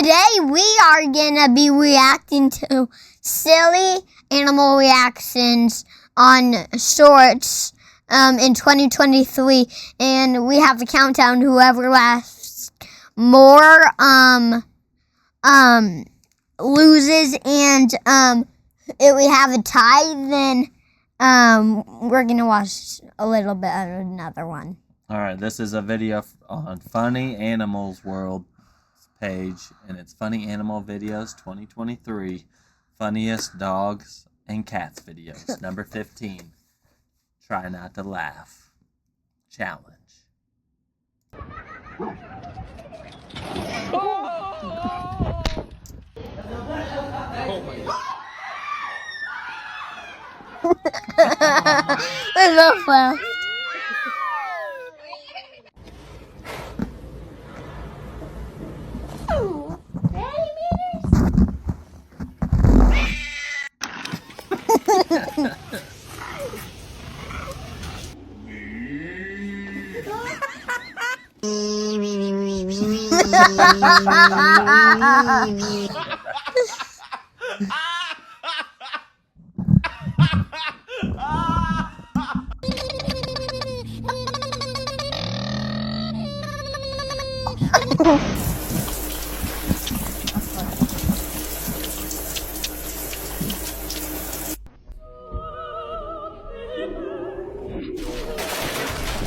Today we are gonna be reacting to silly animal reactions on shorts in 2023, and we have a countdown. Whoever lasts more loses, and if we have a tie, then we're gonna watch a little bit of another one. All right, this is a video on Funny Animals World page, and it's Funny Animal Videos 2023, Funniest Dogs and Cats Videos, number 15. Try not to laugh. Challenge. It's so fun.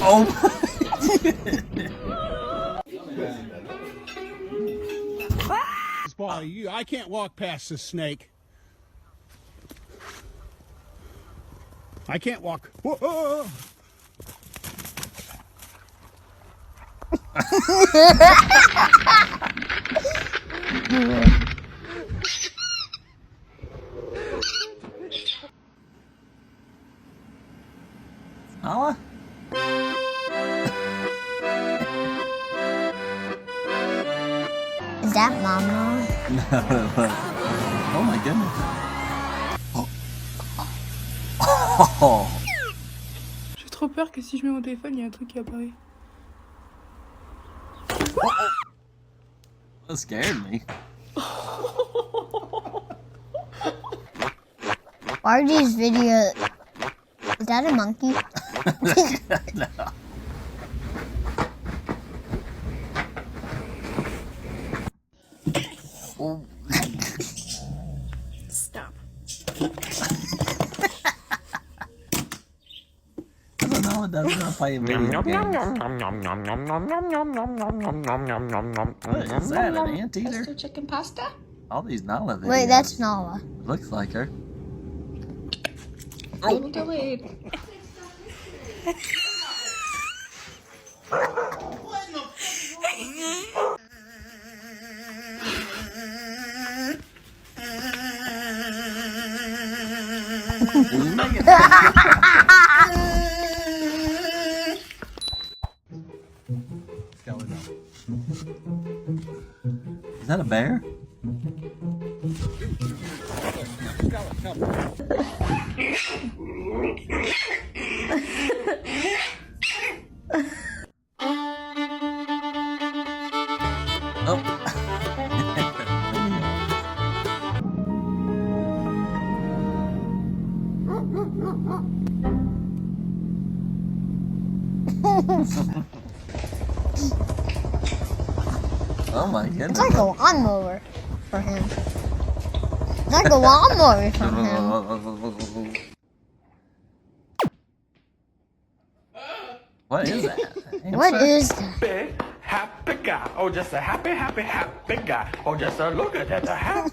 Oh my! I can't walk past this snake. I can't walk. Whoa. Nala? Is that Mama? No. Oh my goodness. Oh. J'ai trop peur que si je mets mon téléphone, il y a un truc qui apparaît. That scared me. Why are these videos? Is that a monkey? No. Oh. Stop. I don't know what that is. I'm playing video games. What is that, an anteater? Pesto chicken pasta? All these Nala videos. Wait, that's Nala. Looks like her. A little delayed. Is that a bear? Oh my goodness. It's like a lawnmower for him. It's like a lawnmower for him. What is that? What is that? Big, happy guy. Oh, just a happy, happy, happy guy. Oh, just a look at that. Happy.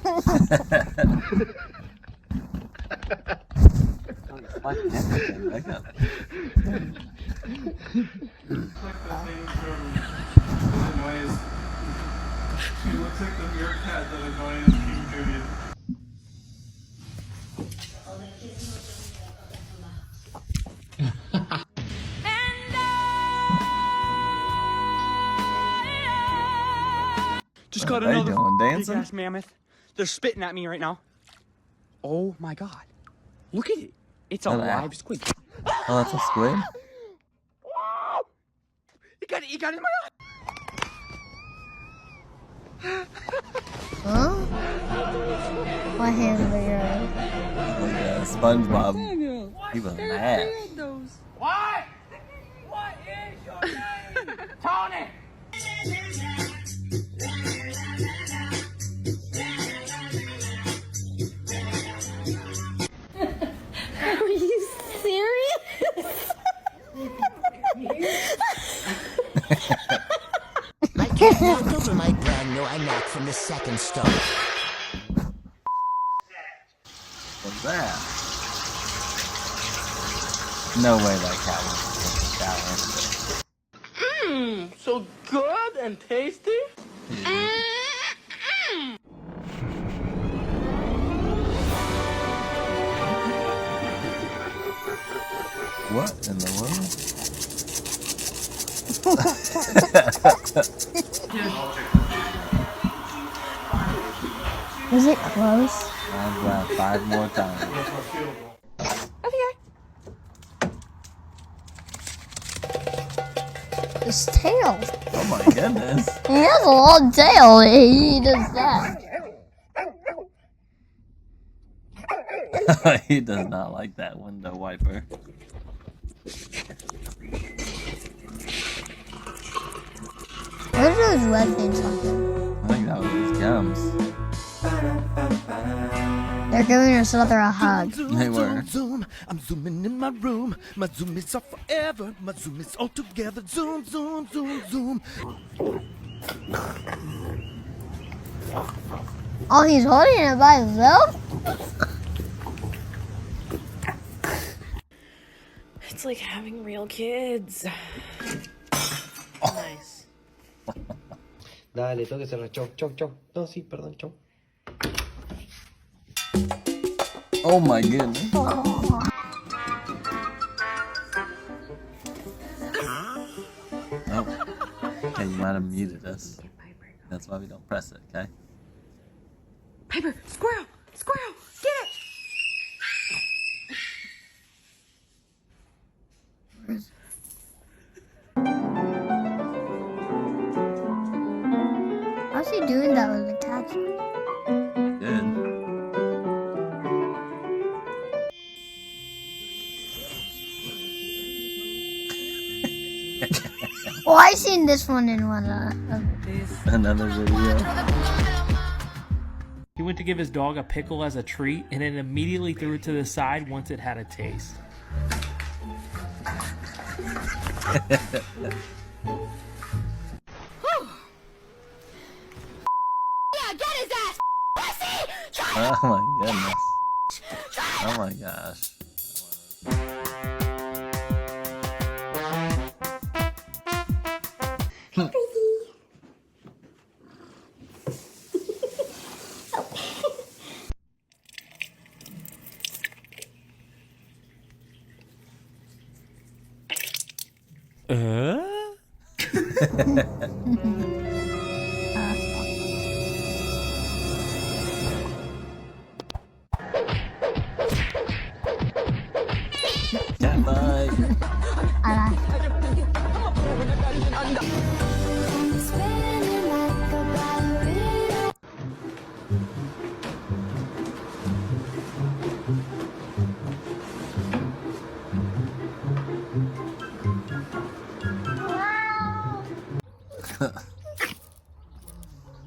Back up. She looks like the meerkat that annoys King Julian. Just got What are they another doing, big dancing? ass mammoth. They're spitting at me right now. Oh my god. Look at it. It's a Look at that. live squid. Oh, that's a squid? He got it in my eye. My hands are Look at SpongeBob. He was mad. What? What is your name? Tony! Are you serious? My cat knocked over my brand new iMac from the second store. What's that? No way that cat wants to take a shower. So good and tasty? What in the world? Was it close? I'm glad 5 more times. His tail. Oh my goodness. He has a long tail. He does that. He does not like that window wiper. What are those red things on there? I think that was his gums. They're giving each other a hug. They were. Zoom, I'm zooming in my room. My zoom is off forever. My zoom is all together. Zoom, zoom, zoom, zoom. Oh, he's holding it by himself? It's like having real kids. Nice. Dale, tóquesela, chau, chau, chau. No, sí, perdón, chau. Oh my goodness. Oh. Oh. Okay, you might have muted us. That's why we don't press it, okay? Piper, squirrel! Squirrel! Get it! How's he doing that with the cats? Good. Oh, I seen this one in one. Another video. He went to give his dog a pickle as a treat and then immediately threw it to the side once it had a taste. Oh my goodness. Oh my gosh. Cat bite.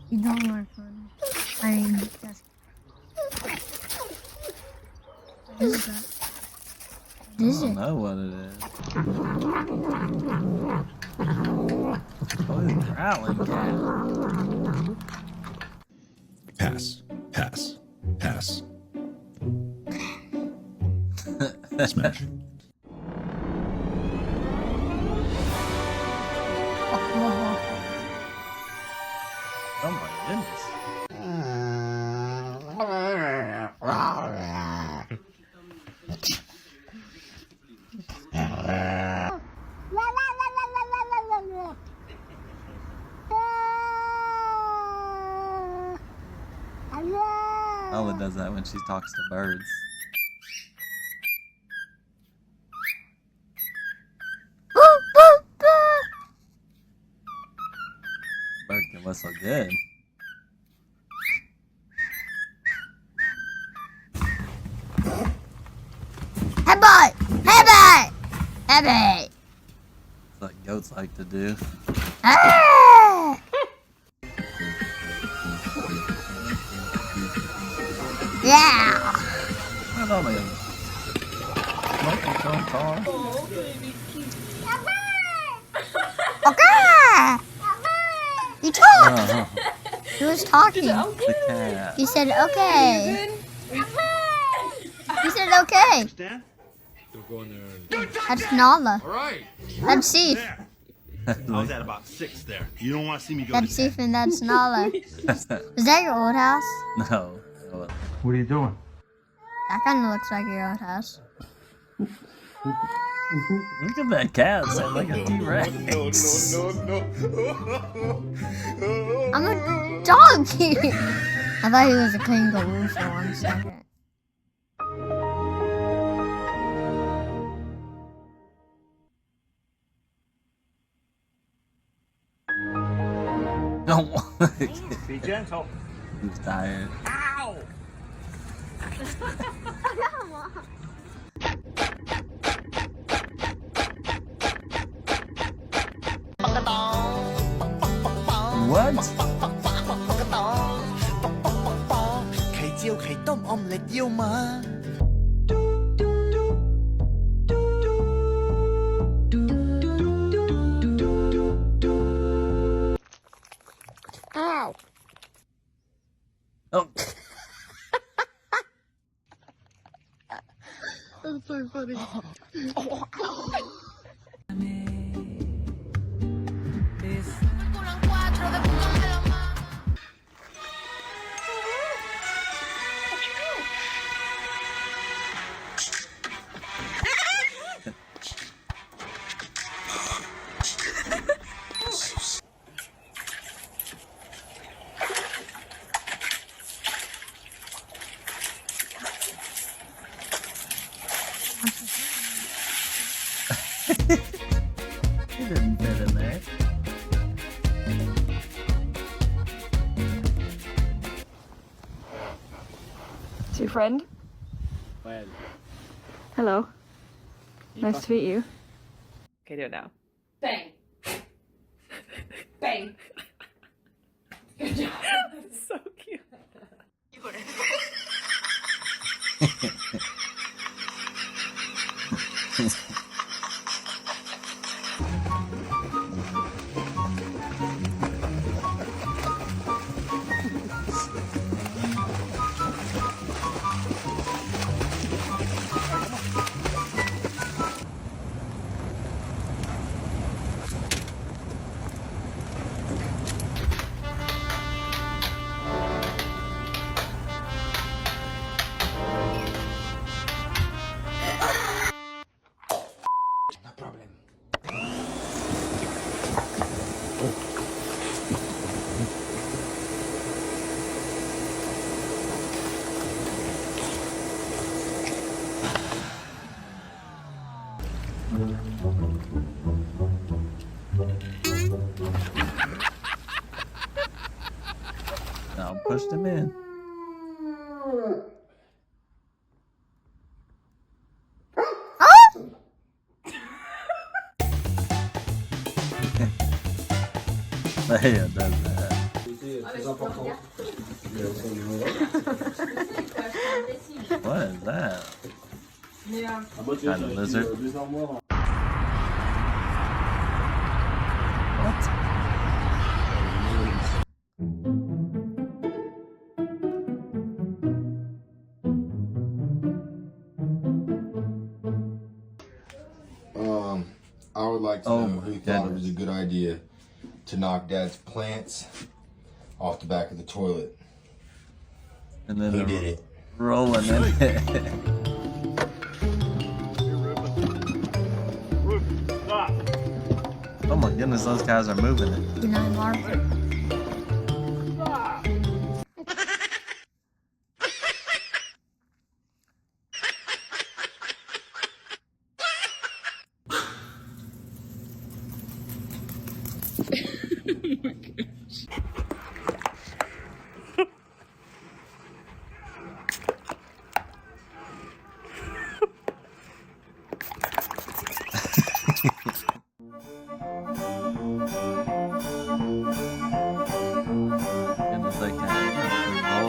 You don't work on it. I mean, that's. What is that? What is I it? don't know what it is. Oh, it's a growling cat. Pass. Pass. Pass. Smash. Oh my goodness. Ella does that when she talks to birds. Bird can whistle good. Headbutt! Headbutt! Headbutt! Like goats like to do. Ah! Yeah! I don't know. Smoking some car. Okay! You talked! Uh-huh. He was talking. The cat. He said, okay. He said, okay. That's Nala. That's Sif. I was at about 6 there. You don't want to see me go That's Sif and that's Nala. Is that your old house? No. What are you doing? That kind of looks like your old house. Look at that cat. Sounds like a T-Rex. I'm a donkey. I thought he was a kangaroo for 1 second. Don't Be gentle. He's tired. Ow! What? ไข่เจียวไข่ต้มออมเล็ตเยี่ยวมา Ow. Oh. That's so funny. He didn't fit in there. It's your friend? Well, Hello. Nice to meet you. Okay, do it now. Bang. Bang. Good job. That's so cute. No problem. No, pushed him in. Leia does that. What is that? Kind of lizard. What? I would like to know who thought it was a good idea to knock Dad's plants off the back of the toilet. And then Who did it? Rolling in it. Stop. Oh my goodness, those guys are moving it. Good night, Mark.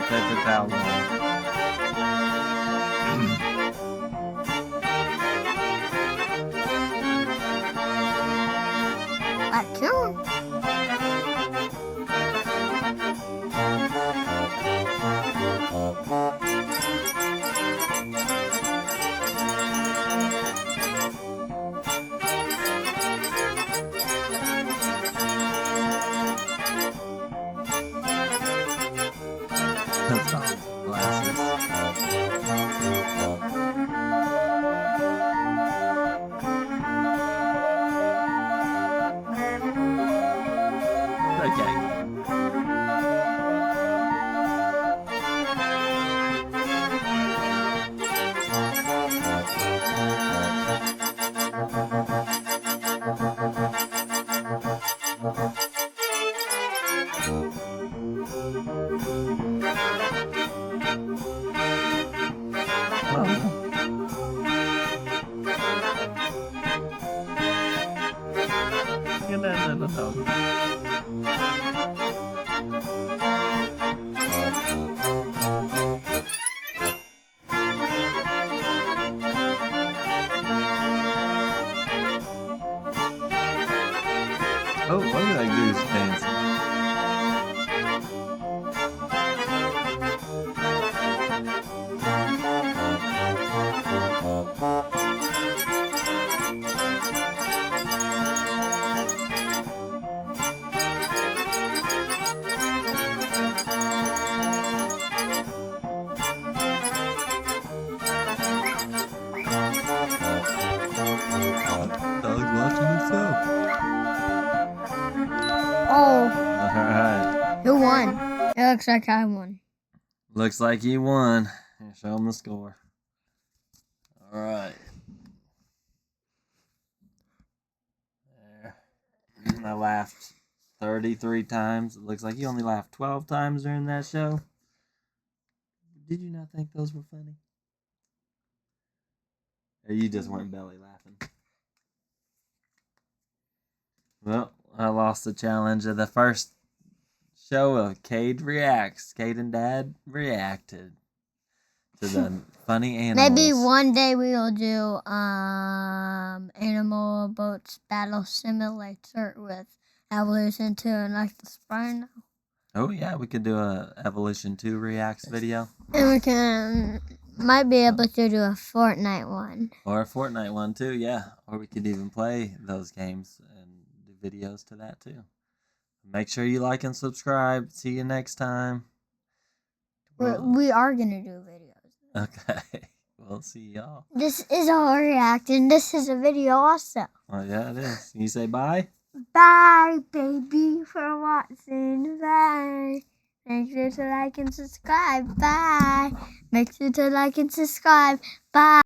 paper towel. Raccoon. That's all glasses. Okay. Oh, look at that goose dancing. Dog's watching himself. Oh, Alright. who won? It looks like I won. Looks like you won. Here, show him the score. Alright. There. I laughed 33 times. It looks like you only laughed 12 times during that show. Did you not think those were funny? Or you just weren't belly laughing? Well, I lost the challenge of the first show of Cade Reacts. Cade and Dad reacted to the funny animals. Maybe one day we will do Animal Boats Battle Simulator with Evolution 2 and like the Spine. Oh yeah, we could do a Evolution 2 Reacts video. And we can might be able to do a Fortnite one. Or a Fortnite one too, yeah. Or we could even play those games and do videos to that too. Make sure you like and subscribe. See you next time. We are going to do videos. Okay. We'll see y'all. This is all reacting. This is a video also. Oh yeah, it is. Can you say bye? Bye, baby, for watching. Bye. Make sure to like and subscribe. Bye. Make sure to like and subscribe. Bye.